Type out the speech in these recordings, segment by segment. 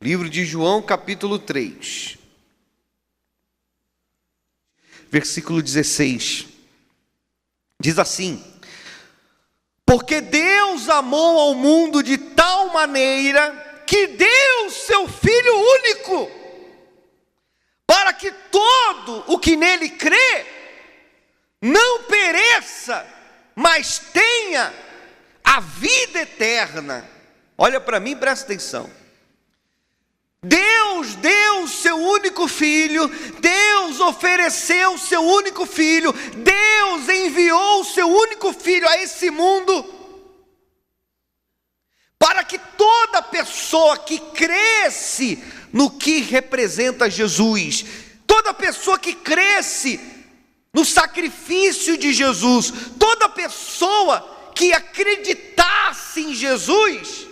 Livro de João, capítulo 3, versículo 16. Diz assim: porque Deus amou ao mundo de tal maneira que deu seu Filho único, para que todo o que nele crê não pereça, mas tenha a vida eterna. Olha para mim, presta atenção. Deus deu seu único filho, Deus ofereceu seu único filho, Deus enviou seu único filho a esse mundo, para que toda pessoa que cresce no que representa Jesus, toda pessoa que cresce no sacrifício de Jesus, toda pessoa que acreditasse em Jesus,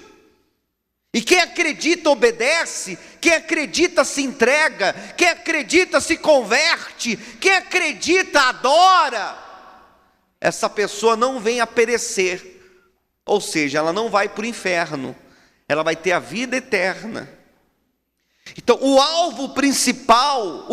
e quem acredita obedece, quem acredita se entrega, quem acredita se converte, quem acredita adora, essa pessoa não vem a perecer, ou seja, ela não vai para o inferno, ela vai ter a vida eterna. Então o alvo principal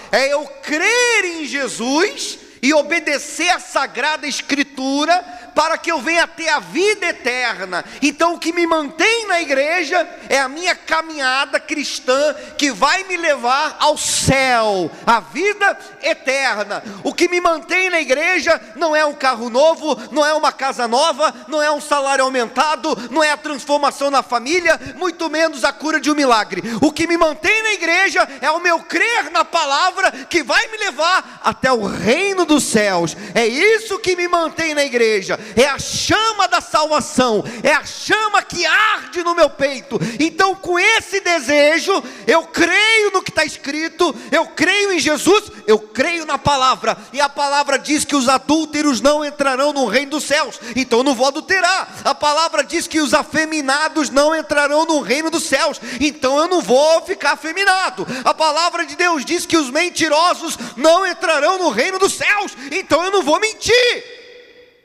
é eu crer em Jesus e obedecer a Sagrada Escritura, para que eu venha ter a vida eterna. Então o que me mantém na igreja é a minha caminhada cristã, que vai me levar ao céu, à vida eterna. O que me mantém na igreja não é um carro novo, não é uma casa nova, não é um salário aumentado, não é a transformação na família, muito menos a cura de um milagre. O que me mantém na igreja é o meu crer na palavra, que vai me levar até o reino dos céus. É isso que me mantém na igreja, é a chama da salvação, é a chama que arde no meu peito. Então com esse desejo, eu creio no que está escrito, eu creio em Jesus, eu creio na palavra, e a palavra diz que os adúlteros não entrarão no reino dos céus, então eu não vou adulterar. A palavra diz que os afeminados não entrarão no reino dos céus, então eu não vou ficar afeminado. A palavra de Deus diz que os mentirosos não entrarão no reino dos céus, então eu não vou mentir.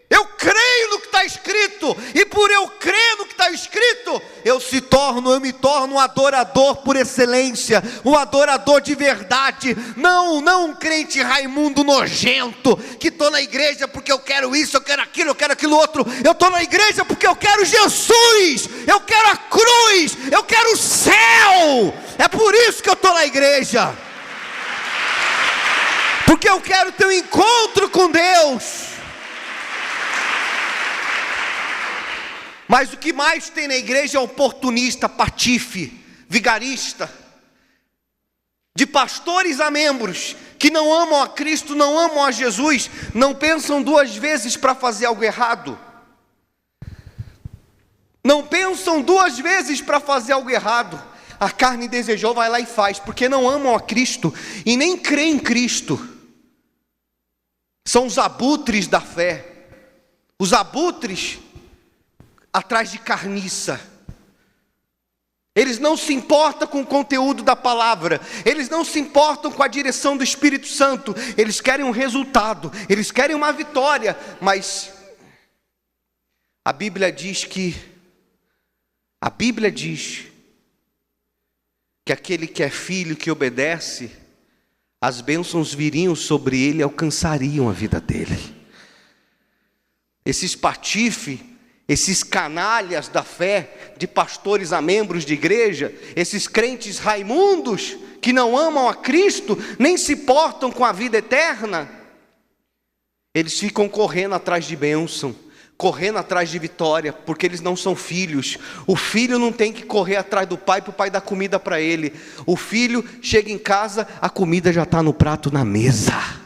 Eu creio no que está escrito, e por eu crer no que está escrito, eu me torno um adorador por excelência, um adorador de verdade, não um crente Raimundo nojento, que estou na igreja porque eu quero isso, eu quero aquilo outro. Eu estou na igreja porque eu quero Jesus, eu quero a cruz, eu quero o céu. É por isso que eu estou na igreja, porque eu quero ter um encontro com Deus. Mas o que mais tem na igreja é oportunista, patife, vigarista, de pastores a membros, que não amam a Cristo, não amam a Jesus, não pensam duas vezes para fazer algo errado. Não pensam duas vezes para fazer algo errado. A carne desejou, vai lá e faz, porque não amam a Cristo e nem creem em Cristo. São os abutres da fé, os abutres atrás de carniça. Eles não se importam com o conteúdo da palavra, eles não se importam com a direção do Espírito Santo, eles querem um resultado, eles querem uma vitória, mas a Bíblia diz que aquele que é filho, que obedece, as bênçãos viriam sobre ele e alcançariam a vida dele. Esses patife, esses canalhas da fé, de pastores a membros de igreja, esses crentes raimundos, que não amam a Cristo, nem se portam com a vida eterna, eles ficam correndo atrás de bênção, correndo atrás de vitória, porque eles não são filhos. O filho não tem que correr atrás do pai, para o pai dar comida para ele. O filho chega em casa, a comida já está no prato, na mesa.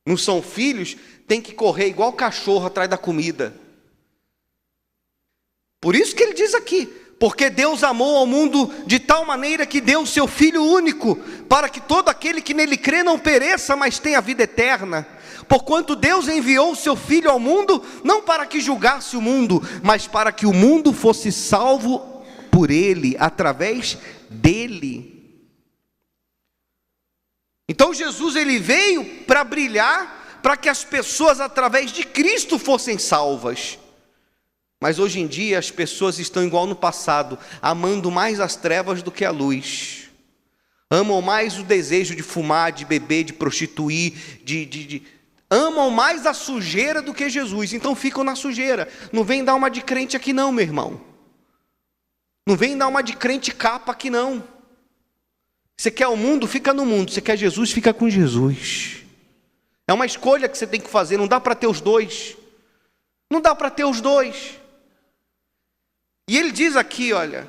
Não são filhos, tem que correr igual cachorro atrás da comida. Por isso que ele diz aqui: porque Deus amou ao mundo de tal maneira que deu o seu Filho único, para que todo aquele que nele crê não pereça, mas tenha vida eterna. Porquanto Deus enviou o seu Filho ao mundo, não para que julgasse o mundo, mas para que o mundo fosse salvo por ele, através dele. Então Jesus, ele veio para brilhar, para que as pessoas através de Cristo fossem salvas. Mas hoje em dia as pessoas estão igual no passado, amando mais as trevas do que a luz. Amam mais o desejo de fumar, de beber, de prostituir, amam mais a sujeira do que Jesus. Então ficam na sujeira. Não vem dar uma de crente aqui não, meu irmão. Não vem dar uma de crente capa aqui não. Você quer o mundo, fica no mundo. Você quer Jesus, fica com Jesus. É uma escolha que você tem que fazer. Não dá para ter os dois. Não dá para ter os dois. E ele diz aqui, olha,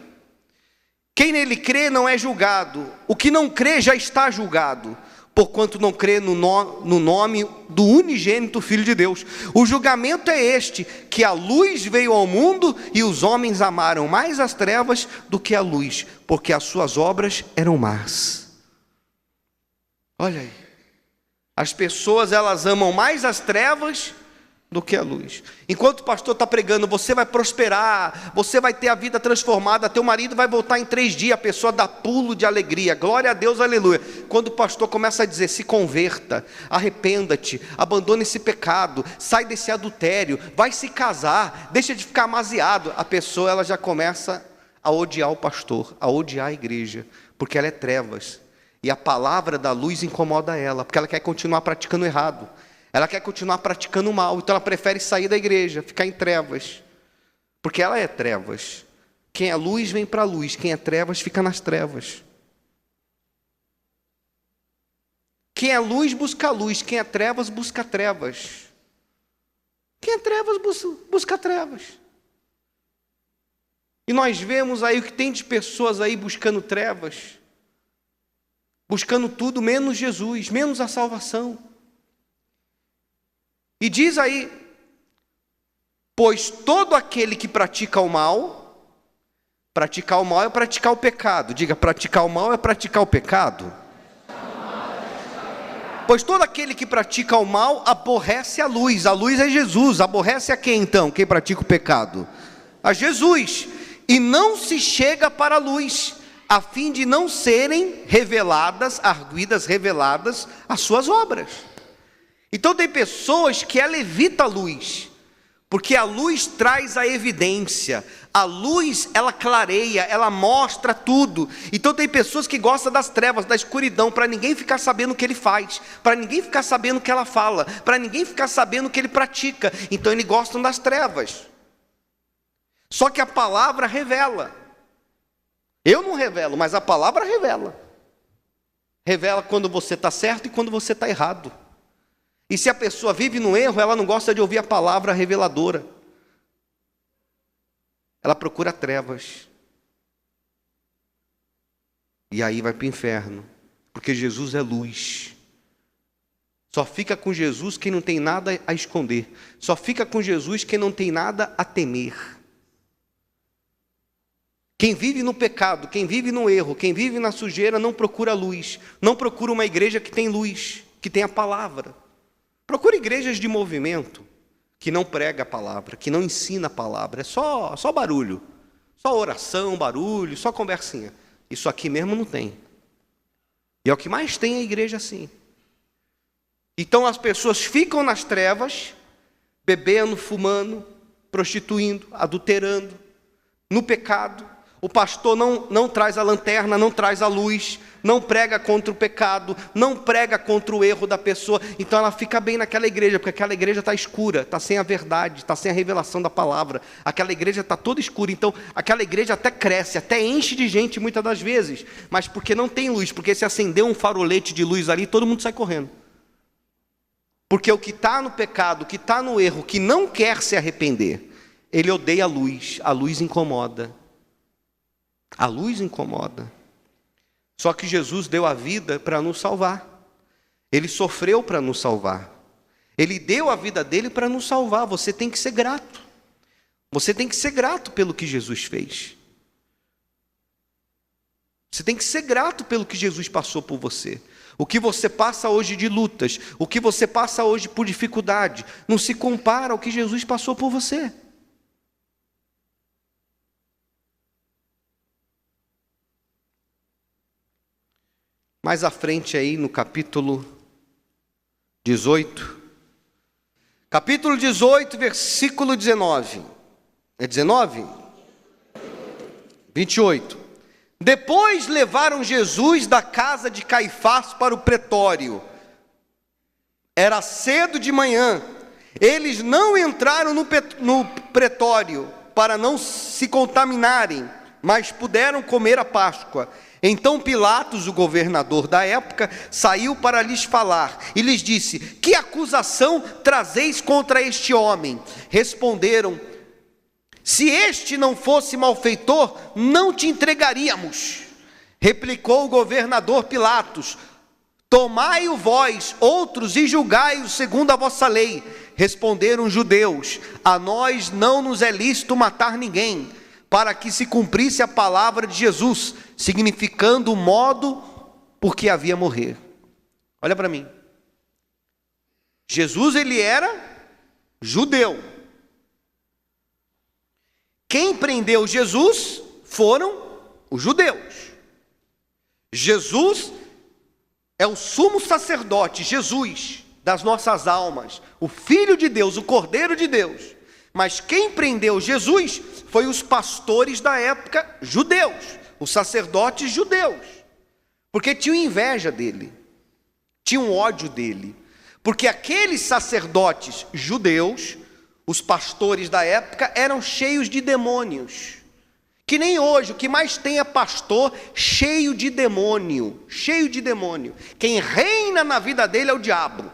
quem nele crê não é julgado, o que não crê já está julgado, porquanto não crê no nome do unigênito Filho de Deus. O julgamento é este, que a luz veio ao mundo e os homens amaram mais as trevas do que a luz, porque as suas obras eram más. Olha aí, as pessoas elas amam mais as trevas do que a luz. Enquanto o pastor está pregando, você vai prosperar, você vai ter a vida transformada, teu marido vai voltar em 3 dias, a pessoa dá pulo de alegria, glória a Deus, aleluia. Quando o pastor começa a dizer, se converta, arrependa-te, abandone esse pecado, sai desse adultério, vai se casar, deixa de ficar amaziado, a pessoa ela já começa a odiar o pastor, a odiar a igreja, porque ela é trevas, e a palavra da luz incomoda ela, porque ela quer continuar praticando errado. Ela quer continuar praticando o mal, então ela prefere sair da igreja, ficar em trevas, porque ela é trevas. Quem é luz vem para a luz, quem é trevas fica nas trevas. Quem é luz busca luz, quem é trevas busca trevas. Quem é trevas busca trevas. E nós vemos aí o que tem de pessoas aí buscando trevas, buscando tudo menos Jesus, menos a salvação. E diz aí, pois todo aquele que pratica o mal é praticar o pecado. Diga, praticar o mal é praticar o pecado. Pois todo aquele que pratica o mal aborrece a luz é Jesus. Aborrece a quem então? Quem pratica o pecado? A Jesus. E não se chega para a luz, a fim de não serem reveladas as suas obras. Então tem pessoas que ela evita a luz, porque a luz traz a evidência, a luz ela clareia, ela mostra tudo. Então tem pessoas que gostam das trevas, da escuridão, para ninguém ficar sabendo o que ele faz, para ninguém ficar sabendo o que ela fala, para ninguém ficar sabendo o que ele pratica. Então eles gostam das trevas. Só que a palavra revela. Eu não revelo, mas a palavra revela. Revela quando você está certo e quando você está errado. E se a pessoa vive no erro, ela não gosta de ouvir a palavra reveladora. Ela procura trevas. E aí vai para o inferno. Porque Jesus é luz. Só fica com Jesus quem não tem nada a esconder. Só fica com Jesus quem não tem nada a temer. Quem vive no pecado, quem vive no erro, quem vive na sujeira não procura luz. Não procura uma igreja que tem luz, que tem a palavra. Procure igrejas de movimento, que não prega a palavra, que não ensina a palavra. É só barulho, só oração, barulho, só conversinha. Isso aqui mesmo não tem. E é o que mais tem a igreja assim. Então as pessoas ficam nas trevas, bebendo, fumando, prostituindo, adulterando, no pecado. O pastor não traz a lanterna, não traz a luz, não prega contra o pecado, não prega contra o erro da pessoa. Então ela fica bem naquela igreja, porque aquela igreja está escura, está sem a verdade, está sem a revelação da palavra. Aquela igreja está toda escura, então aquela igreja até cresce, até enche de gente muitas das vezes, mas porque não tem luz, porque se acender um farolete de luz ali, todo mundo sai correndo. Porque o que está no pecado, o que está no erro, que não quer se arrepender, ele odeia a luz incomoda. A luz incomoda. Só que Jesus deu a vida para nos salvar. Ele sofreu para nos salvar. Ele deu a vida dele para nos salvar. Você tem que ser grato. Você tem que ser grato pelo que Jesus fez. Você tem que ser grato pelo que Jesus passou por você. O que você passa hoje de lutas, o que você passa hoje por dificuldade, não se compara ao que Jesus passou por você. Mais à frente aí no capítulo 18. Capítulo 18, versículo 19. É 19? 28. Depois levaram Jesus da casa de Caifás para o pretório. Era cedo de manhã. Eles não entraram no pretório para não se contaminarem, mas puderam comer a Páscoa. Então Pilatos, o governador da época, saiu para lhes falar e lhes disse: que acusação trazeis contra este homem? Responderam: se este não fosse malfeitor, não te entregaríamos. Replicou o governador Pilatos: tomai-o vós, outros, e julgai-o segundo a vossa lei. Responderam os judeus: a nós não nos é lícito matar ninguém, para que se cumprisse a palavra de Jesus, significando o modo por que havia morrer. Olha para mim. Jesus, ele era judeu. Quem prendeu Jesus foram os judeus. Jesus é o sumo sacerdote, Jesus, das nossas almas, o Filho de Deus, o Cordeiro de Deus. Mas quem prendeu Jesus foi os pastores da época judeus, os sacerdotes judeus, porque tinham inveja dele, tinham ódio dele, porque aqueles sacerdotes judeus, os pastores da época, eram cheios de demônios. Que nem hoje, o que mais tem é pastor cheio de demônio, cheio de demônio. Quem reina na vida dele é o diabo.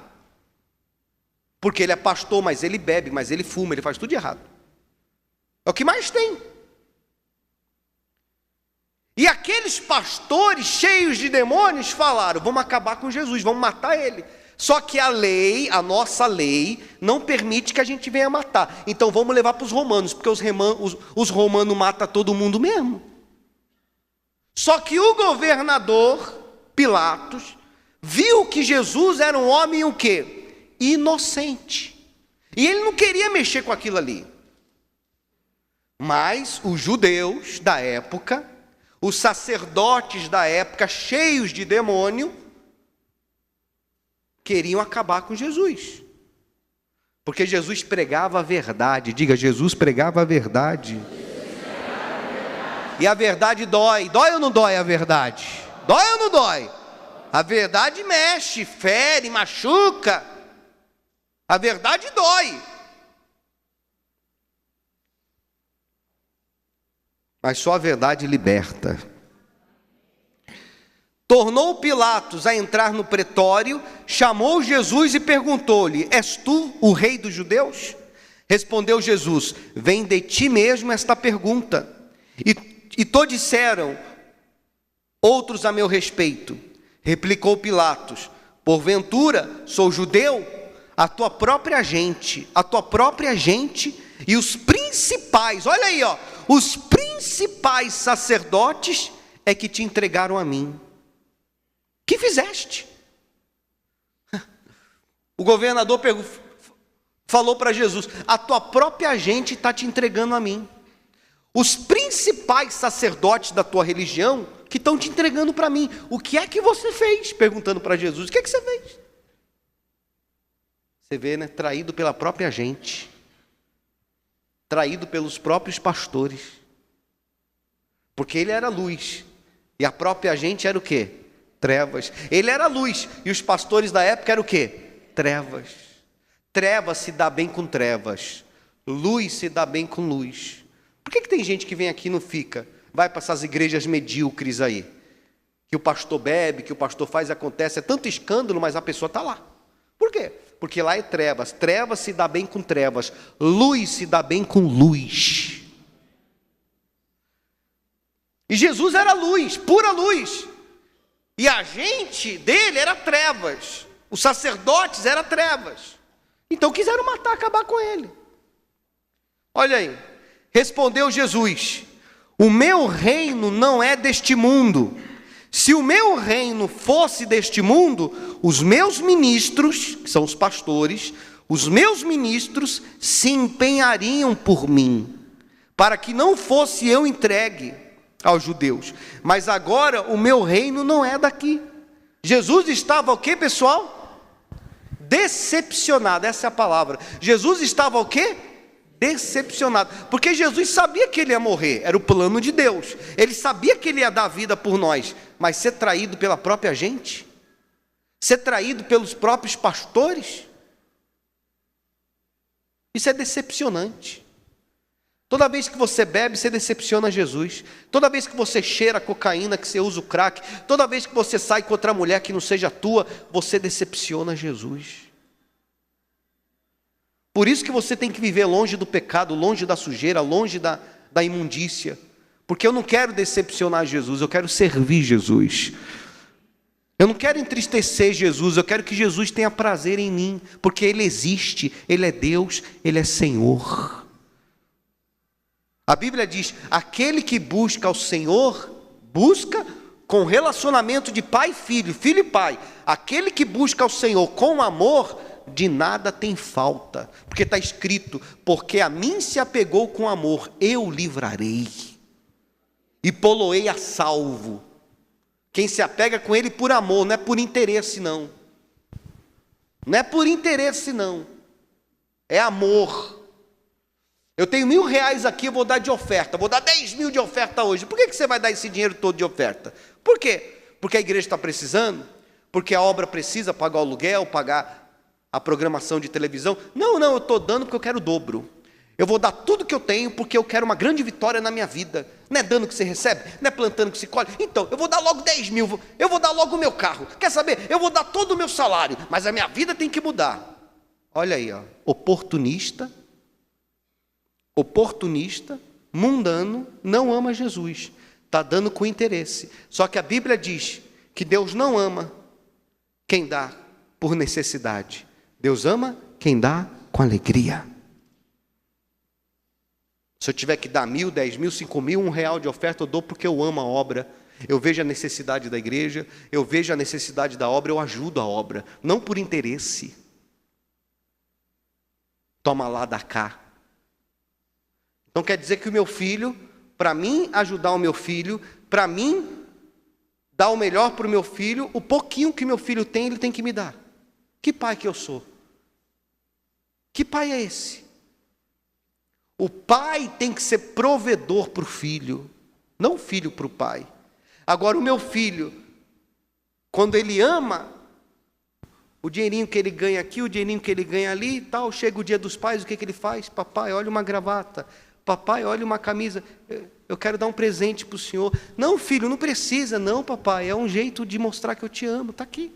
Porque ele é pastor, mas ele bebe, mas ele fuma, ele faz tudo errado. É o que mais tem. E aqueles pastores cheios de demônios falaram: vamos acabar com Jesus, vamos matar ele. Só que a lei, a nossa lei, não permite que a gente venha matar. Então vamos levar para os romanos, porque os romanos matam todo mundo mesmo. Só que o governador Pilatos viu que Jesus era um homem o quê? Inocente. E ele não queria mexer com aquilo ali. Mas os judeus da época, os sacerdotes da época, cheios de demônio, queriam acabar com Jesus, porque Jesus pregava a verdade. Diga: Jesus pregava a verdade. E a verdade dói. Dói ou não dói a verdade? Dói ou não dói? A verdade mexe, fere, machuca. A verdade dói. Mas só a verdade liberta. Tornou Pilatos a entrar no pretório, chamou Jesus e perguntou-lhe: és tu o rei dos judeus? Respondeu Jesus: vem de ti mesmo esta pergunta. E to disseram outros a meu respeito. Replicou Pilatos: porventura sou judeu? A tua própria gente e os principais, olha aí, ó, os principais sacerdotes é que te entregaram a mim. Que fizeste? O governador falou para Jesus: a tua própria gente está te entregando a mim. Os principais sacerdotes da tua religião que estão te entregando para mim. O que é que você fez? Perguntando para Jesus: o que é que você fez? Você vê, né? Traído pela própria gente, traído pelos próprios pastores, porque ele era luz e a própria gente era o quê? Trevas. Ele era luz e os pastores da época eram o quê? Trevas. Trevas se dá bem com trevas, luz se dá bem com luz. Por que tem gente que vem aqui e não fica? Vai para essas igrejas medíocres aí, que o pastor bebe, que o pastor faz, acontece, é tanto escândalo, mas a pessoa está lá. Por quê? Porque lá é trevas. Trevas se dá bem com trevas, luz se dá bem com luz. E Jesus era luz, pura luz. E a gente dele era trevas. Os sacerdotes eram trevas. Então quiseram matar, acabar com ele. Olha aí. Respondeu Jesus: o meu reino não é deste mundo. Se o meu reino fosse deste mundo, os meus ministros, que são os pastores, os meus ministros se empenhariam por mim, para que não fosse eu entregue aos judeus. Mas agora o meu reino não é daqui. Jesus estava o quê, pessoal? Decepcionado, essa é a palavra. Jesus estava o quê? decepcionado, porque Jesus sabia que ele ia morrer, era o plano de Deus, ele sabia que ele ia dar vida por nós, mas ser traído pela própria gente, ser traído pelos próprios pastores, isso é decepcionante. Toda vez que você bebe, você decepciona Jesus. Toda vez que você cheira cocaína, que você usa o crack, toda vez que você sai com outra mulher que não seja tua, você decepciona Jesus. Por isso que você tem que viver longe do pecado, longe da sujeira, longe da imundícia. Porque eu não quero decepcionar Jesus, eu quero servir Jesus. Eu não quero entristecer Jesus, eu quero que Jesus tenha prazer em mim, porque Ele existe, Ele é Deus, Ele é Senhor. A Bíblia diz, aquele que busca ao Senhor, busca com relacionamento de pai e filho, filho e pai. Aquele que busca ao Senhor com amor, de nada tem falta, porque está escrito, porque a mim se apegou com amor, eu livrarei, e poloei a salvo. Quem se apega com ele por amor, não é por interesse não, não é por interesse não, é amor. Eu tenho R$1.000 aqui, eu vou dar de oferta, vou dar 10 mil de oferta hoje. Por que você vai dar esse dinheiro todo de oferta? Por quê? Porque a igreja está precisando? Porque a obra precisa pagar o aluguel, pagar a programação de televisão? Não, eu estou dando porque eu quero o dobro. Eu vou dar tudo que eu tenho porque eu quero uma grande vitória na minha vida. Não é dando que você recebe, não é plantando que se colhe. Então, eu vou dar logo 10 mil, eu vou dar logo o meu carro. Quer saber? Eu vou dar todo o meu salário, mas a minha vida tem que mudar. Olha aí, ó, oportunista, mundano, não ama Jesus. Está dando com interesse. Só que a Bíblia diz que Deus não ama quem dá por necessidade. Deus ama quem dá com alegria. Se eu tiver que dar 1.000, 10 mil, 5 mil, R$1 de oferta, eu dou porque eu amo a obra. Eu vejo a necessidade da igreja, eu vejo a necessidade da obra, eu ajudo a obra. Não por interesse. Toma lá, dá cá. Então quer dizer que o meu filho, para mim ajudar o meu filho, para mim dar o melhor para o meu filho, o pouquinho que meu filho tem, ele tem que me dar. Que pai que eu sou? Que pai é esse? O pai tem que ser provedor para o filho, não o filho para o pai. Agora o meu filho, quando ele ama, o dinheirinho que ele ganha aqui, o dinheirinho que ele ganha ali e tal, chega o dia dos pais, o que ele faz? Papai, olha uma gravata. Papai, olha uma camisa. Eu quero dar um presente para o senhor. Não, filho, não precisa. Não, papai, é um jeito de mostrar que eu te amo. Está aqui.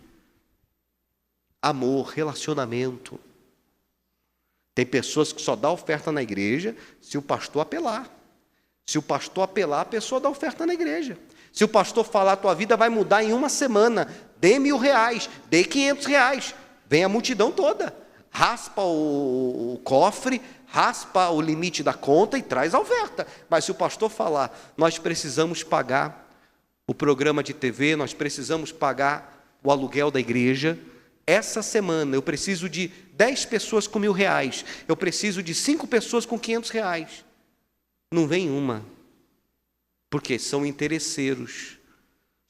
Amor, relacionamento. Tem pessoas que só dão oferta na igreja se o pastor apelar. Se o pastor apelar, a pessoa dá oferta na igreja. Se o pastor falar, a tua vida vai mudar em uma semana, dê R$1.000, dê R$500, vem a multidão toda, raspa o cofre, raspa o limite da conta e traz a oferta. Mas se o pastor falar, nós precisamos pagar o programa de TV, nós precisamos pagar o aluguel da igreja, essa semana eu preciso de 10 pessoas com R$1.000, eu preciso de 5 pessoas com R$500. Não vem uma, porque são interesseiros,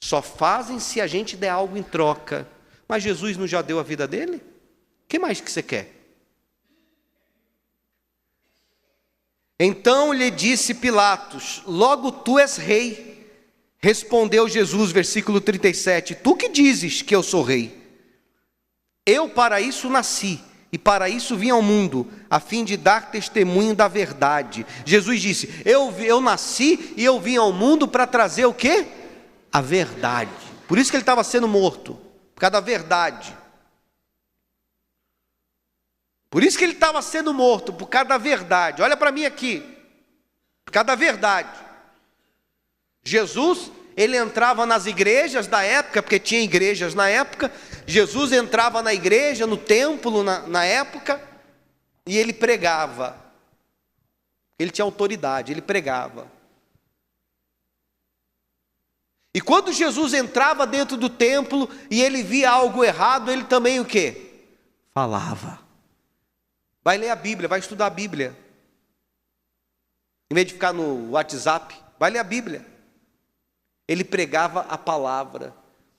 só fazem se a gente der algo em troca. Mas Jesus não já deu a vida dele? O que mais que você quer? Então lhe disse Pilatos, logo tu és rei. Respondeu Jesus, versículo 37, tu que dizes que eu sou rei? Eu para isso nasci, e para isso vim ao mundo, a fim de dar testemunho da verdade. Jesus disse, eu nasci e eu vim ao mundo para trazer o quê? A verdade. Por isso que ele estava sendo morto, por causa da verdade. Por isso que ele estava sendo morto, por causa da verdade. Olha para mim aqui, por causa da verdade. Jesus, ele entrava nas igrejas da época, porque tinha igrejas na época. Jesus entrava na igreja, no templo na época, e ele pregava. Ele tinha autoridade, ele pregava. E quando Jesus entrava dentro do templo e ele via algo errado, ele também o quê? Falava. Vai ler a Bíblia, vai estudar a Bíblia. Em vez de ficar no WhatsApp, vai ler a Bíblia. Ele pregava a palavra.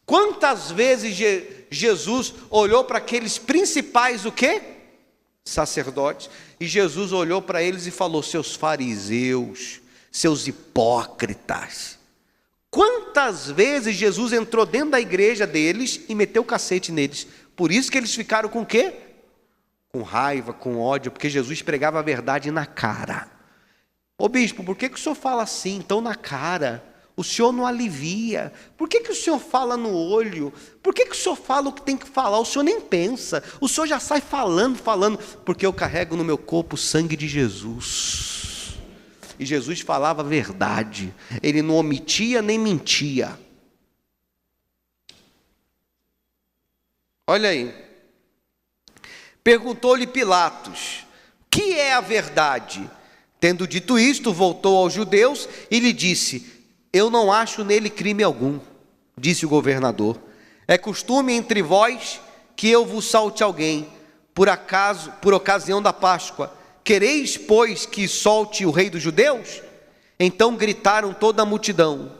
Quantas vezes Jesus olhou para aqueles principais o quê? sacerdotes, e Jesus olhou para eles e falou: seus fariseus, seus hipócritas. Quantas vezes Jesus entrou dentro da igreja deles e meteu o cacete neles? Por isso que eles ficaram com o quê? Com raiva, com ódio, porque Jesus pregava a verdade na cara. Ô bispo, por que o senhor fala assim, tão na cara? O senhor não alivia. Por que o senhor fala no olho? Por que o senhor fala o que tem que falar? O senhor nem pensa. O senhor já sai falando. Porque eu carrego no meu corpo o sangue de Jesus. E Jesus falava a verdade. Ele não omitia nem mentia. Olha aí. Perguntou-lhe Pilatos: o que é a verdade? Tendo dito isto, voltou aos judeus e lhe disse: eu não acho nele crime algum. Disse o governador: é costume entre vós que eu vos solte alguém, por ocasião da Páscoa. Quereis, pois, que solte o rei dos judeus? Então gritaram toda a multidão.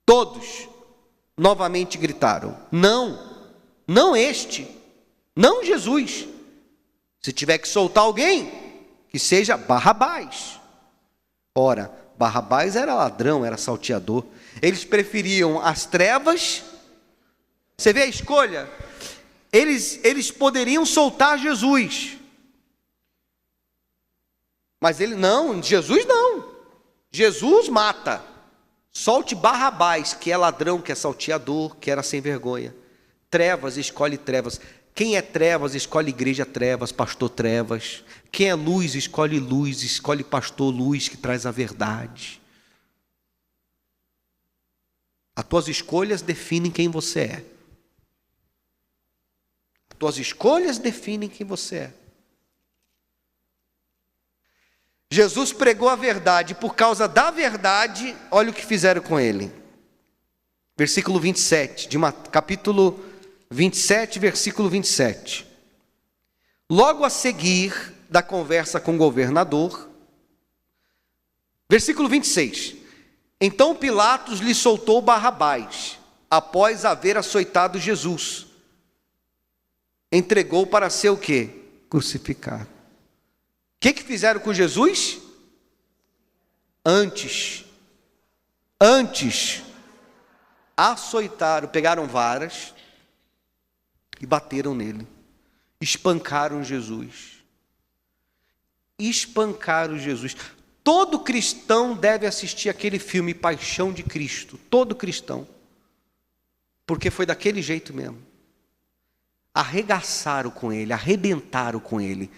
Todos novamente gritaram: não este, não Jesus. Se tiver que soltar alguém, que seja Barrabás. Ora, Barrabás era ladrão, era salteador. Eles preferiam as trevas. Você vê a escolha? Eles poderiam soltar Jesus, mas Jesus não. Jesus mata. Solte Barrabás, que é ladrão, que é salteador, que era sem vergonha. Trevas, escolhe trevas. Quem é trevas, escolhe igreja trevas, pastor trevas. Quem é luz, escolhe pastor luz, que traz a verdade. As tuas escolhas definem quem você é. As tuas escolhas definem quem você é. Jesus pregou a verdade, por causa da verdade, olha o que fizeram com ele. Versículo 27, capítulo 27, versículo 27. Logo a seguir da conversa com o governador, versículo 26. Então Pilatos lhe soltou Barrabás, após haver açoitado Jesus. Entregou para ser o quê? Crucificado. O que fizeram com Jesus? Antes, açoitaram, pegaram varas e bateram nele. Espancaram Jesus. Todo cristão deve assistir aquele filme Paixão de Cristo. Todo cristão. Porque foi daquele jeito mesmo. Arregaçaram com ele, arrebentaram com ele.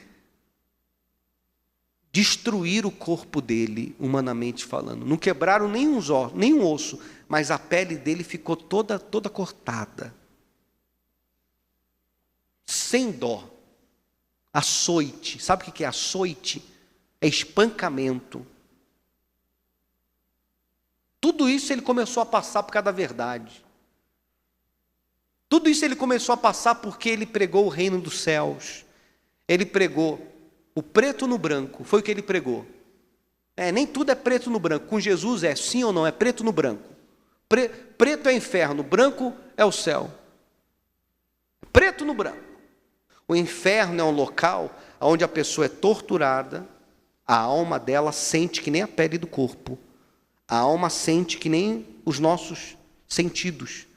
Destruíram o corpo dele, humanamente falando. Não quebraram nenhum osso, mas a pele dele ficou toda cortada. Sem dó. Açoite. Sabe o que é açoite? É espancamento. Tudo isso ele começou a passar por causa da verdade. Tudo isso ele começou a passar porque ele pregou o reino dos céus. Ele pregou o preto no branco. Foi o que ele pregou. Nem tudo é preto no branco. Com Jesus é sim ou não, é preto no branco. Preto é inferno, branco é o céu. Preto no branco. O inferno é um local onde a pessoa é torturada, a alma dela sente que nem a pele do corpo, a alma sente que nem os nossos sentidos.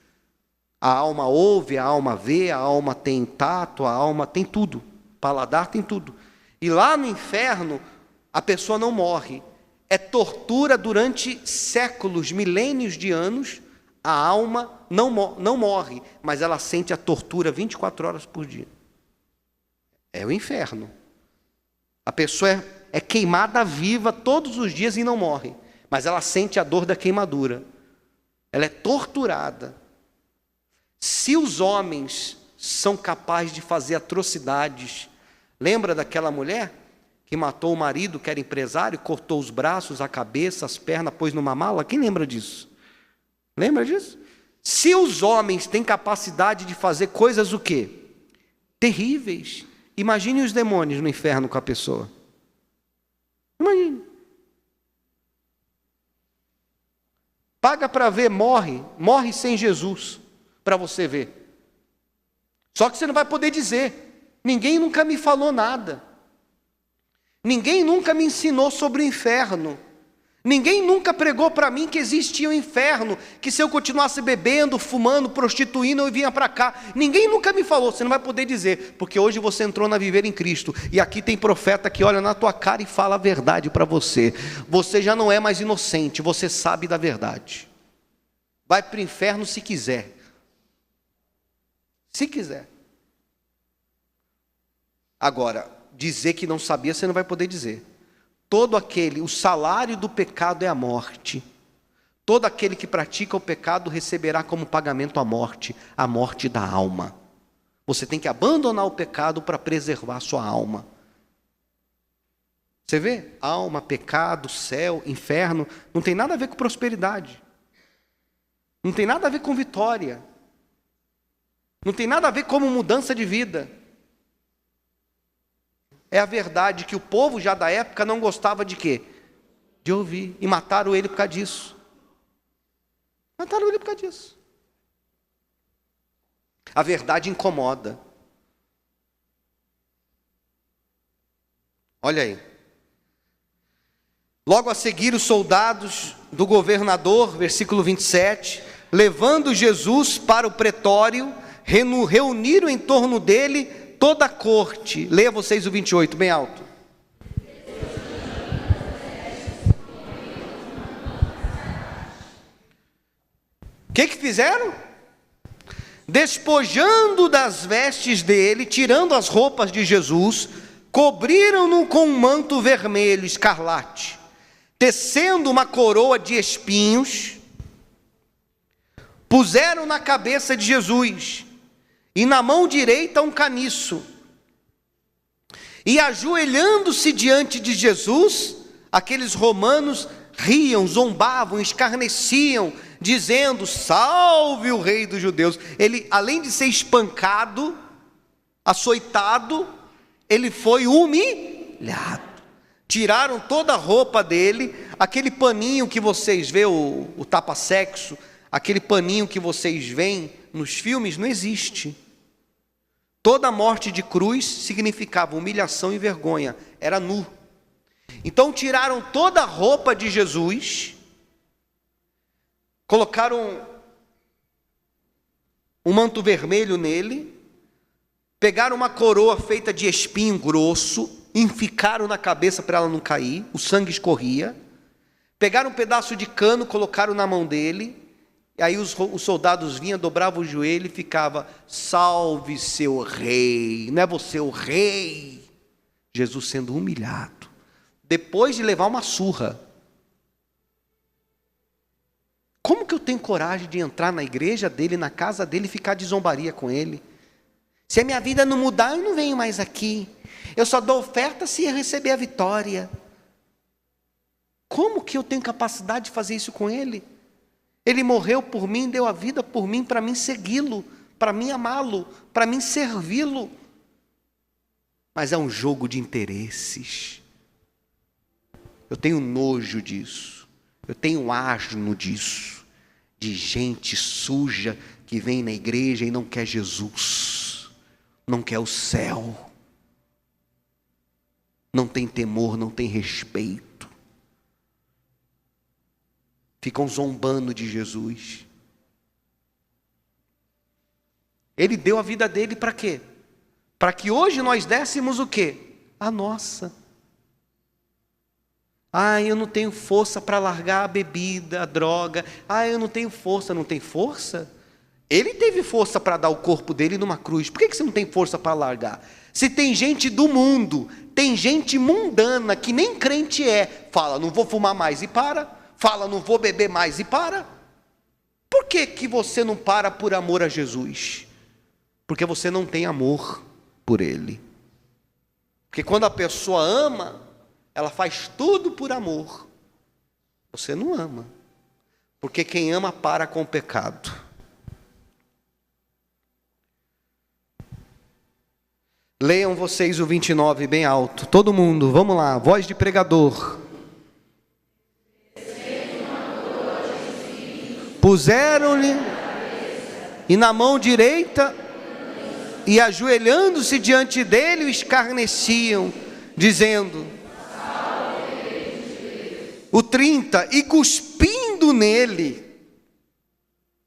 A alma ouve, a alma vê, a alma tem tato, a alma tem tudo, paladar tem tudo. E lá no inferno, a pessoa não morre, é tortura durante séculos, milênios de anos, a alma não morre, mas ela sente a tortura 24 horas por dia. É o inferno. A pessoa é queimada viva todos os dias e não morre, mas ela sente a dor da queimadura. Ela é torturada. Se os homens são capazes de fazer atrocidades, lembra daquela mulher que matou o marido, que era empresário, cortou os braços, a cabeça, as pernas, pôs numa mala? Quem lembra disso? Lembra disso? Se os homens têm capacidade de fazer coisas o quê? Terríveis. Imagine os demônios no inferno com a pessoa. Imagine. Paga para ver, morre sem Jesus, para você ver. Só que você não vai poder dizer, ninguém nunca me falou nada. Ninguém nunca me ensinou sobre o inferno. Ninguém nunca pregou para mim que existia um inferno, que se eu continuasse bebendo, fumando, prostituindo, eu vinha para cá. Ninguém nunca me falou. Você não vai poder dizer, porque hoje você entrou na Viver em Cristo, e aqui tem profeta que olha na tua cara e fala a verdade para você. Você já não é mais inocente, você sabe da verdade. Vai para o inferno se quiser. Se quiser. Agora, dizer que não sabia, você não vai poder dizer. O salário do pecado é a morte. Todo aquele que pratica o pecado receberá como pagamento a morte da alma. Você tem que abandonar o pecado para preservar a sua alma. Você vê? Alma, pecado, céu, inferno, não tem nada a ver com prosperidade. Não tem nada a ver com vitória. Não tem nada a ver com mudança de vida. É a verdade que o povo já da época não gostava de quê? De ouvir. E mataram ele por causa disso. Mataram ele por causa disso. A verdade incomoda. Olha aí. Logo a seguir, os soldados do governador, versículo 27, levando Jesus para o pretório, reuniram em torno dele toda a corte. Leia vocês o 28, bem alto. O que fizeram? Despojando das vestes dele, tirando as roupas de Jesus, cobriram-no com um manto vermelho, escarlate, tecendo uma coroa de espinhos, puseram na cabeça de Jesus, e na mão direita um caniço. E ajoelhando-se diante de Jesus, aqueles romanos riam, zombavam, escarneciam, dizendo: salve o rei dos judeus. Ele, além de ser espancado, açoitado, ele foi humilhado. Tiraram toda a roupa dele, aquele paninho que vocês vê, o tapa-sexo, aquele paninho que vocês veem nos filmes, não existe. Toda morte de cruz significava humilhação e vergonha, era nu. Então tiraram toda a roupa de Jesus, colocaram um manto vermelho nele, pegaram uma coroa feita de espinho grosso, enficaram na cabeça para ela não cair, o sangue escorria, pegaram um pedaço de cano, colocaram na mão dele, e aí os soldados vinham, dobravam o joelho e ficava: salve seu rei. Não é você o rei? Jesus sendo humilhado, depois de levar uma surra. Como que eu tenho coragem de entrar na igreja dele, na casa dele, e ficar de zombaria com ele? Se a minha vida não mudar, eu não venho mais aqui. Eu só dou oferta se eu receber a vitória. Como que eu tenho capacidade de fazer isso com ele? Ele morreu por mim, deu a vida por mim, para mim segui-lo, para mim amá-lo, para mim servi-lo. Mas é um jogo de interesses. Eu tenho nojo disso. Eu tenho asno disso. De gente suja que vem na igreja e não quer Jesus, não quer o céu, não tem temor, não tem respeito. Ficam zombando de Jesus. Ele deu a vida dele para quê? Para que hoje nós dessemos o quê? A nossa. Eu não tenho força para largar a bebida, a droga. Eu não tenho força. Não tem força? Ele teve força para dar o corpo dele numa cruz. Por que você não tem força para largar? Se tem gente do mundo, tem gente mundana que nem crente é, fala: não vou fumar mais, e para. Fala: não vou beber mais, e para. Por que você não para por amor a Jesus? Porque você não tem amor por Ele. Porque quando a pessoa ama, ela faz tudo por amor. Você não ama. Porque quem ama para com o pecado. Leiam vocês o 29 bem alto. Todo mundo, vamos lá, voz de pregador. Puseram-lhe e na mão direita, e ajoelhando-se diante dele, o escarneciam, dizendo: o 30, e cuspindo nele,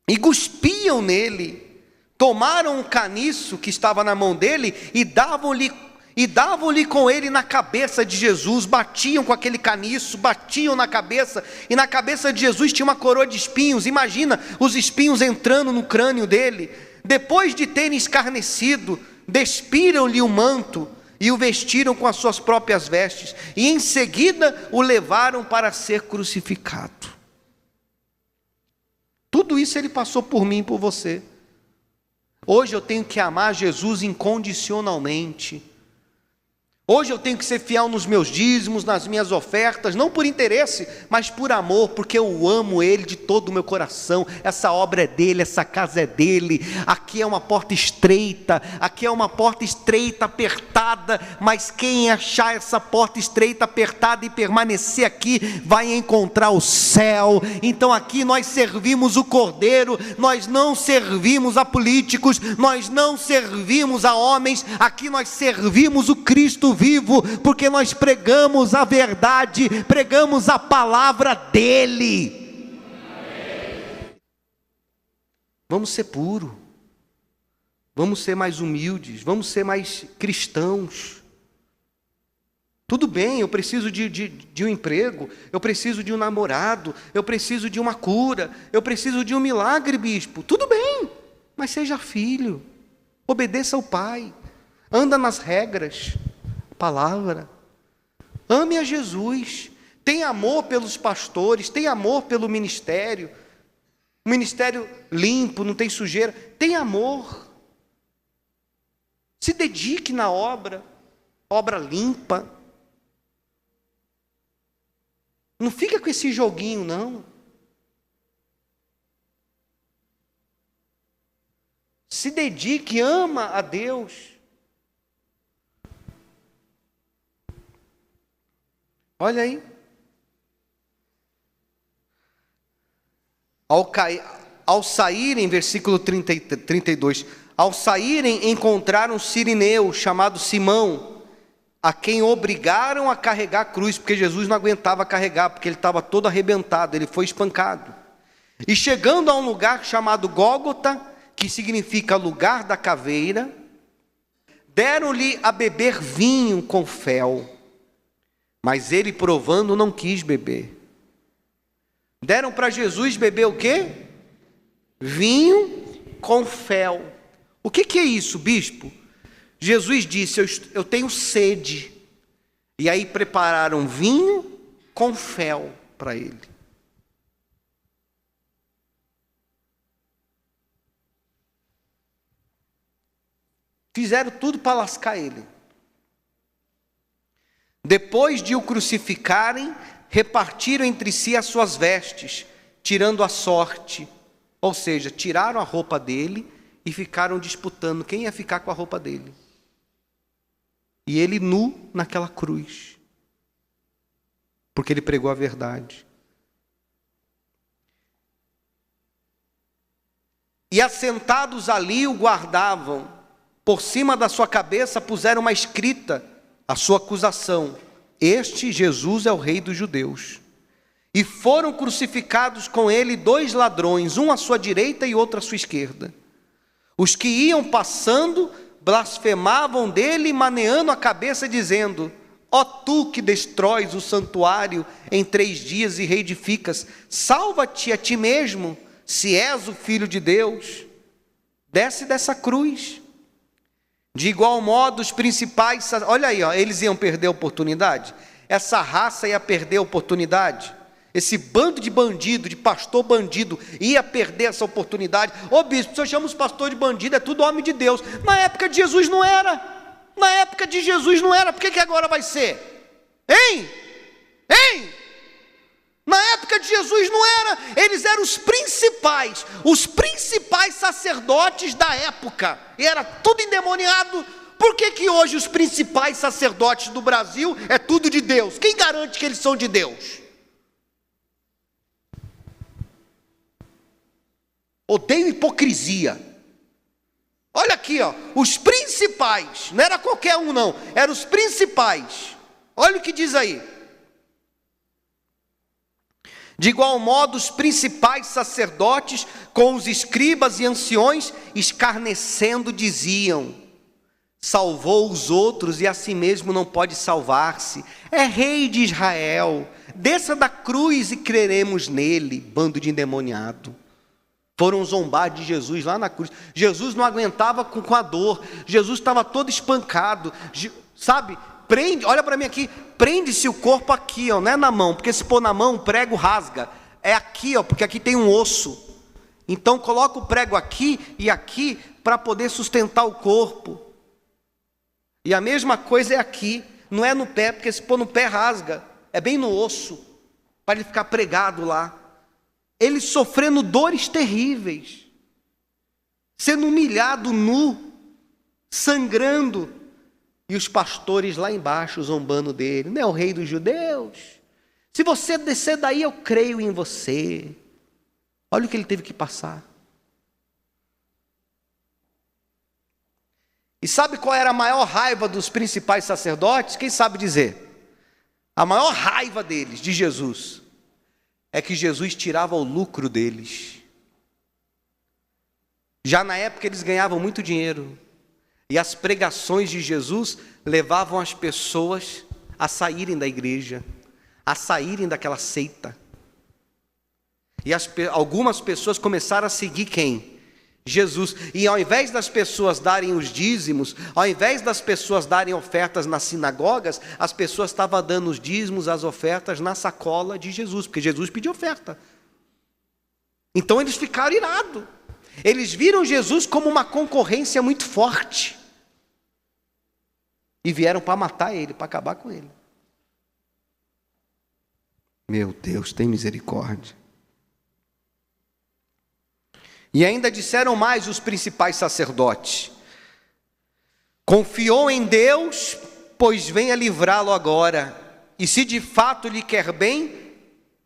e cuspiam nele, tomaram um caniço que estava na mão dele e davam-lhe com ele na cabeça de Jesus, batiam com aquele caniço, batiam na cabeça, e na cabeça de Jesus tinha uma coroa de espinhos. Imagina os espinhos entrando no crânio dele. Depois de terem escarnecido, despiram-lhe o manto e o vestiram com as suas próprias vestes, e em seguida o levaram para ser crucificado. Tudo isso ele passou por mim e por você. Hoje eu tenho que amar Jesus incondicionalmente. Hoje eu tenho que ser fiel nos meus dízimos, nas minhas ofertas, não por interesse, mas por amor, porque eu amo Ele de todo o meu coração. Essa obra é dele, essa casa é dele. Aqui é uma porta estreita, apertada, mas quem achar essa porta estreita, apertada e permanecer aqui, vai encontrar o céu. Então aqui nós servimos o Cordeiro, nós não servimos a políticos, nós não servimos a homens, aqui nós servimos o Cristo vivo, porque nós pregamos a verdade, pregamos a palavra dele. Vamos ser puros, vamos ser mais humildes, vamos ser mais cristãos. Tudo bem, eu preciso de um emprego, eu preciso de um namorado, eu preciso de uma cura, eu preciso de um milagre, bispo. Tudo bem, mas seja filho, obedeça ao pai, anda nas regras, palavra, ame a Jesus, tem amor pelos pastores, tem amor pelo ministério, um ministério limpo, não tem sujeira, tem amor, se dedique na obra limpa, não fica com esse joguinho não, se dedique, ama a Deus. Olha aí. Ao saírem, versículo 32, ao saírem encontraram um sirineu chamado Simão, a quem obrigaram a carregar a cruz, porque Jesus não aguentava carregar, porque ele estava todo arrebentado, ele foi espancado. E chegando a um lugar chamado Gólgota, que significa lugar da caveira, deram-lhe a beber vinho com fel. Mas ele, provando, não quis beber. Deram para Jesus beber o quê? Vinho com fel. O que é isso, bispo? Jesus disse, eu tenho sede. E aí prepararam vinho com fel para ele. Fizeram tudo para lascar ele. Depois de o crucificarem, repartiram entre si as suas vestes, tirando a sorte. Ou seja, tiraram a roupa dele e ficaram disputando quem ia ficar com a roupa dele. E ele nu naquela cruz, porque ele pregou a verdade. E assentados ali o guardavam, por cima da sua cabeça puseram uma escrita, a sua acusação: este Jesus é o Rei dos Judeus. E foram crucificados com ele 2 ladrões, um à sua direita e outro à sua esquerda. Os que iam passando blasfemavam dele, maneando a cabeça, dizendo: ó tu que destróis o santuário em 3 dias e reedificas, salva-te a ti mesmo, se és o Filho de Deus. Desce dessa cruz. De igual modo, os principais, olha aí, ó, eles iam perder a oportunidade, essa raça ia perder a oportunidade, esse bando de bandido, de pastor bandido, ia perder essa oportunidade. Ô bispo, se eu chamo os pastores de bandido, é tudo homem de Deus. Na época de Jesus não era, por que agora vai ser? Hein? Na época de Jesus não era, eles eram os principais sacerdotes da época, e era tudo endemoniado. Por que hoje os principais sacerdotes do Brasil é tudo de Deus? Quem garante que eles são de Deus? Odeio hipocrisia. Olha aqui, ó, os principais, não era qualquer um não, eram os principais. Olha o que diz aí. De igual modo, os principais sacerdotes, com os escribas e anciões, escarnecendo, diziam: salvou os outros e a si mesmo não pode salvar-se. É rei de Israel. Desça da cruz e creremos nele. Bando de endemoniado. Foram zombar de Jesus lá na cruz. Jesus não aguentava com a dor. Jesus estava todo espancado. Sabe? Prende, olha para mim aqui. Prende-se o corpo aqui, ó, não é na mão. Porque se pôr na mão, o prego rasga. É aqui, ó, porque aqui tem um osso. Então coloca o prego aqui e aqui para poder sustentar o corpo. E a mesma coisa é aqui. Não é no pé, porque se pôr no pé rasga. É bem no osso, para ele ficar pregado lá. Ele sofrendo dores terríveis, sendo humilhado nu, sangrando, e os pastores lá embaixo zombando dele. Não é o rei dos judeus? Se você descer daí, eu creio em você. Olha o que ele teve que passar. E sabe qual era a maior raiva dos principais sacerdotes? Quem sabe dizer? A maior raiva deles, de Jesus, é que Jesus tirava o lucro deles. Já na época eles ganhavam muito dinheiro. E as pregações de Jesus levavam as pessoas a saírem da igreja, a saírem daquela seita. E algumas pessoas começaram a seguir quem? Jesus. E ao invés das pessoas darem os dízimos, ao invés das pessoas darem ofertas nas sinagogas, as pessoas estavam dando os dízimos, as ofertas na sacola de Jesus, porque Jesus pediu oferta. Então eles ficaram irados. Eles viram Jesus como uma concorrência muito forte. E vieram para matar ele, para acabar com ele. Meu Deus, tem misericórdia. E ainda disseram mais os principais sacerdotes: confiou em Deus, pois venha livrá-lo agora. E se de fato lhe quer bem,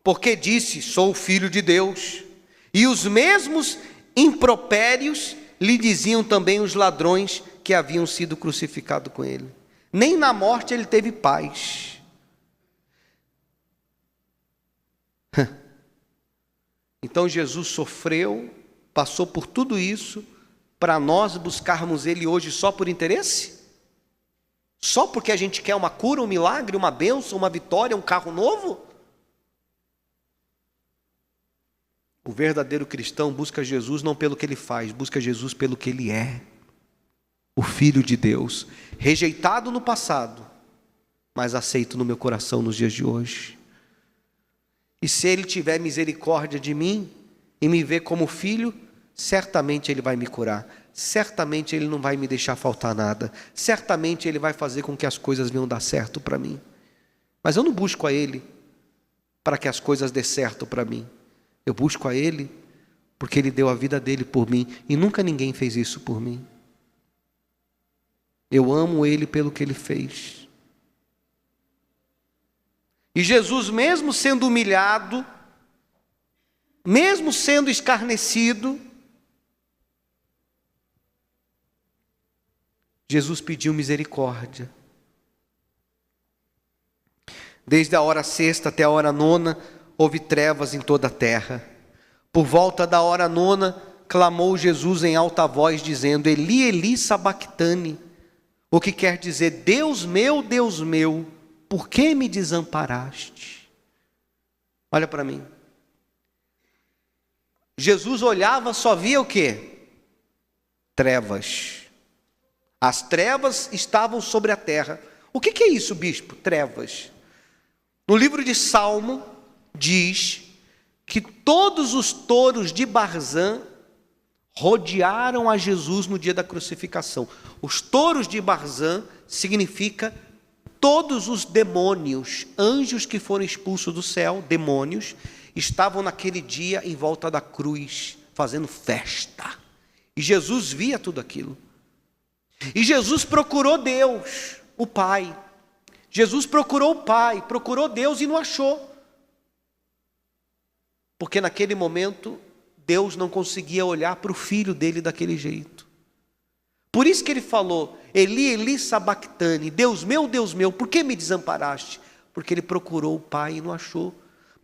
porque disse: sou o filho de Deus. E os mesmos impropérios lhe diziam também os ladrões que haviam sido crucificados com ele. Nem na morte ele teve paz. Então Jesus sofreu, passou por tudo isso, para nós buscarmos ele hoje só por interesse? Só porque a gente quer uma cura, um milagre, uma bênção, uma vitória, um carro novo? O verdadeiro cristão busca Jesus não pelo que ele faz, busca Jesus pelo que ele é. O Filho de Deus, rejeitado no passado, mas aceito no meu coração nos dias de hoje. E se ele tiver misericórdia de mim e me ver como filho, certamente ele vai me curar, certamente ele não vai me deixar faltar nada, certamente ele vai fazer com que as coisas venham dar certo para mim. Mas eu não busco a ele para que as coisas dê certo para mim. Eu busco a ele porque ele deu a vida dele por mim, e nunca ninguém fez isso por mim. Eu amo ele pelo que ele fez. E Jesus, mesmo sendo humilhado, mesmo sendo escarnecido, Jesus pediu misericórdia. Desde a hora sexta até a hora nona, houve trevas em toda a terra. Por volta da hora nona, clamou Jesus em alta voz, dizendo: Eli, Eli, sabactani, o que quer dizer: Deus meu, por que me desamparaste? Olha para mim. Jesus olhava, só via o quê? Trevas. As trevas estavam sobre a terra. O que é isso, bispo? Trevas. No livro de Salmo, diz que todos os touros de Barzã rodearam a Jesus no dia da crucificação. Os touros de Barzã significa todos os demônios, anjos que foram expulsos do céu, demônios, estavam naquele dia em volta da cruz, fazendo festa. E Jesus via tudo aquilo. E Jesus procurou Deus, o Pai. Jesus procurou o Pai, procurou Deus e não achou. Porque naquele momento, Deus não conseguia olhar para o filho dele daquele jeito. Por isso que ele falou: Eli, Eli, sabactani, Deus meu, por que me desamparaste? Porque ele procurou o Pai e não achou.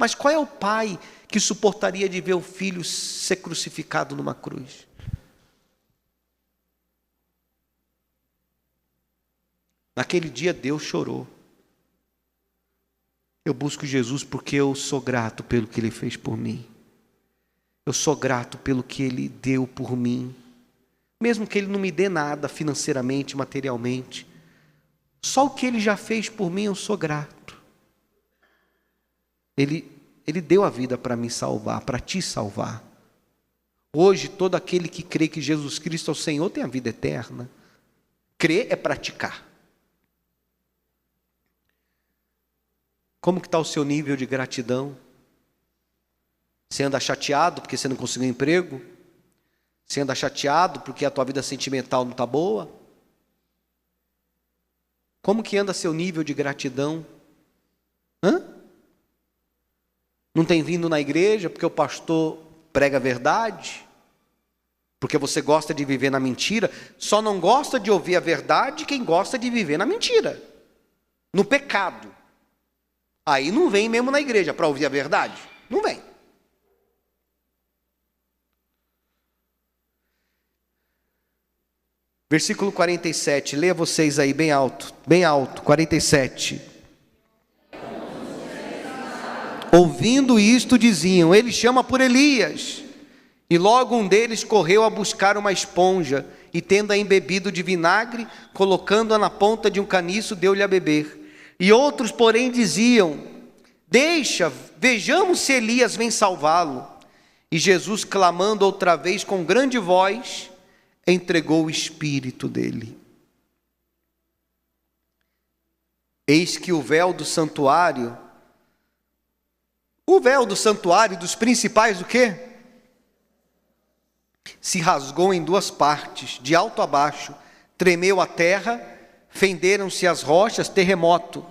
Mas qual é o pai que suportaria de ver o filho ser crucificado numa cruz? Naquele dia Deus chorou. Eu busco Jesus porque eu sou grato pelo que Ele fez por mim. Eu sou grato pelo que Ele deu por mim. Mesmo que Ele não me dê nada financeiramente, materialmente. Só o que Ele já fez por mim, eu sou grato. Ele deu a vida para me salvar, para te salvar. Hoje, todo aquele que crê que Jesus Cristo é o Senhor tem a vida eterna. Crer é praticar. Como que está o seu nível de gratidão? Você anda chateado porque você não conseguiu emprego? Você anda chateado porque a tua vida sentimental não está boa? Como que anda seu nível de gratidão? Não tem vindo na igreja porque o pastor prega a verdade? Porque você gosta de viver na mentira? Só não gosta de ouvir a verdade quem gosta de viver na mentira, no pecado. Aí não vem mesmo na igreja para ouvir a verdade. Não vem. Versículo 47, leia vocês aí bem alto, 47. Ouvindo isto diziam, ele chama por Elias. E logo um deles correu a buscar uma esponja, e tendo-a embebido de vinagre, colocando-a na ponta de um caniço, deu-lhe a beber. E outros, porém, diziam, deixa, vejamos se Elias vem salvá-lo. E Jesus, clamando outra vez com grande voz, entregou o espírito dele. Eis que o véu do santuário dos principais o quê? Se rasgou em duas partes, de alto a baixo, tremeu a terra, fenderam-se as rochas, terremoto.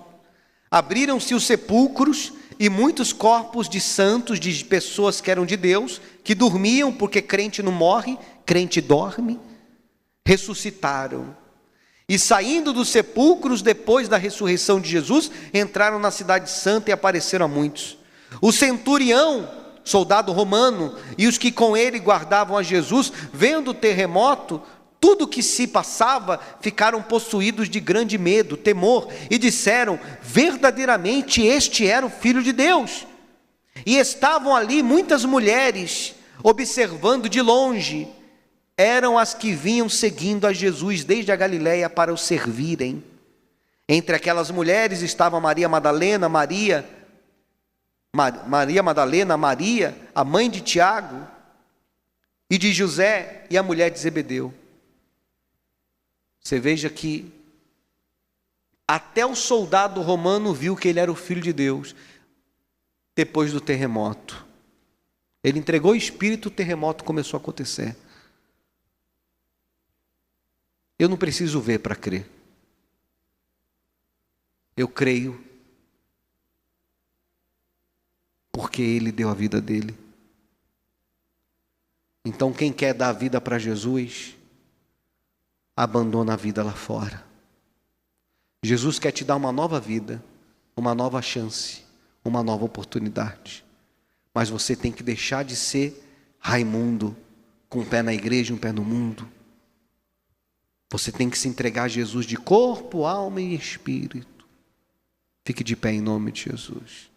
Abriram-se os sepulcros e muitos corpos de santos, de pessoas que eram de Deus, que dormiam, porque crente não morre, crente dorme, ressuscitaram. E saindo dos sepulcros, depois da ressurreição de Jesus, entraram na cidade santa e apareceram a muitos. O centurião, soldado romano, e os que com ele guardavam a Jesus, vendo o terremoto, tudo que se passava, ficaram possuídos de grande medo, temor, e disseram, verdadeiramente este era o Filho de Deus. E estavam ali muitas mulheres, observando de longe, eram as que vinham seguindo a Jesus desde a Galiléia para o servirem. Entre aquelas mulheres estava Maria Madalena, Maria, a mãe de Tiago, e de José, e a mulher de Zebedeu. Você veja que até o soldado romano viu que ele era o Filho de Deus, depois do terremoto. Ele entregou o espírito, o terremoto começou a acontecer. Eu não preciso ver para crer. Eu creio, porque Ele deu a vida dele. Então quem quer dar a vida para Jesus, abandona a vida lá fora. Jesus quer te dar uma nova vida, uma nova chance, uma nova oportunidade. Mas você tem que deixar de ser Raimundo, com um pé na igreja e um pé no mundo. Você tem que se entregar a Jesus de corpo, alma e espírito. Fique de pé em nome de Jesus.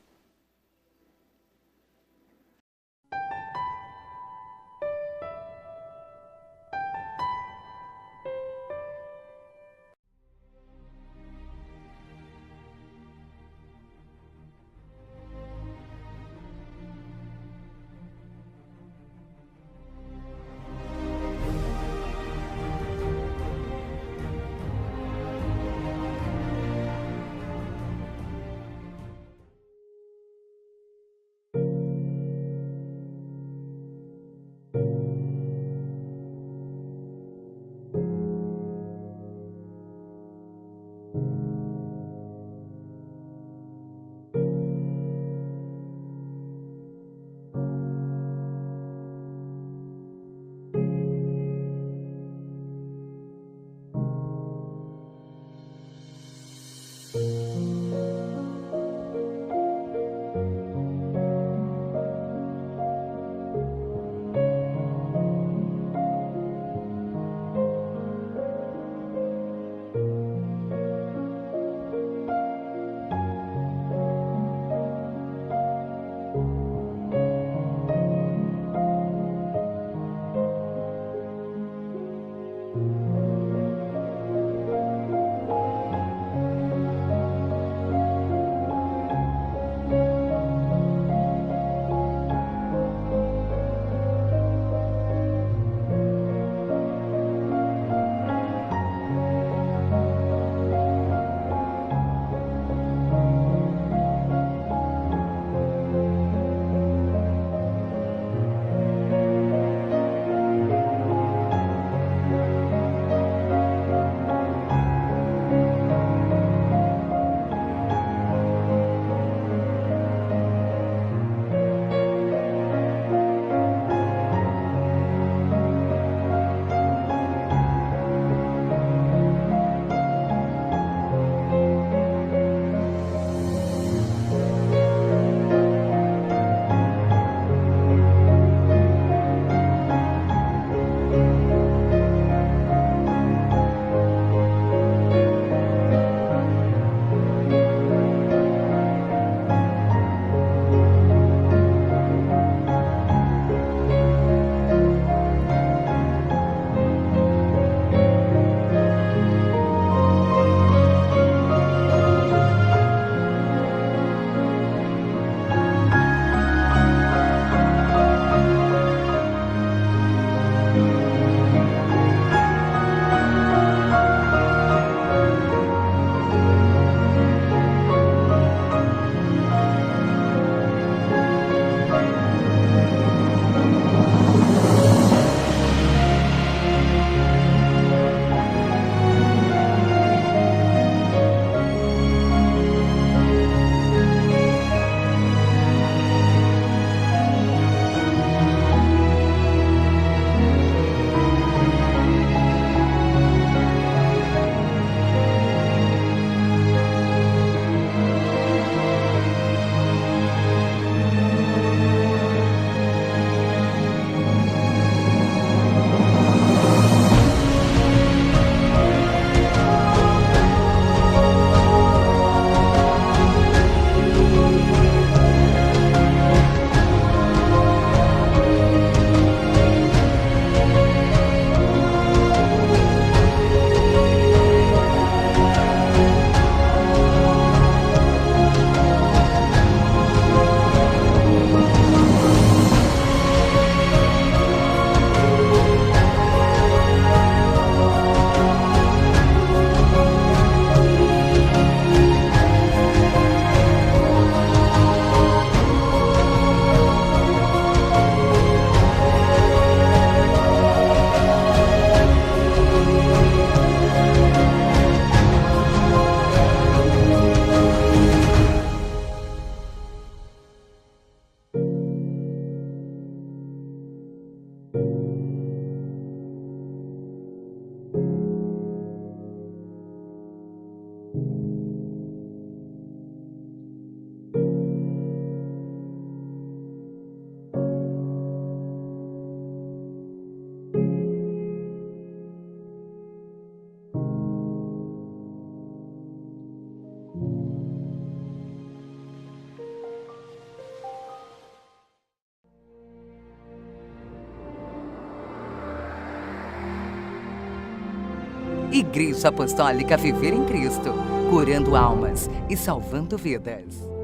Igreja Apostólica Viver em Cristo, curando almas e salvando vidas.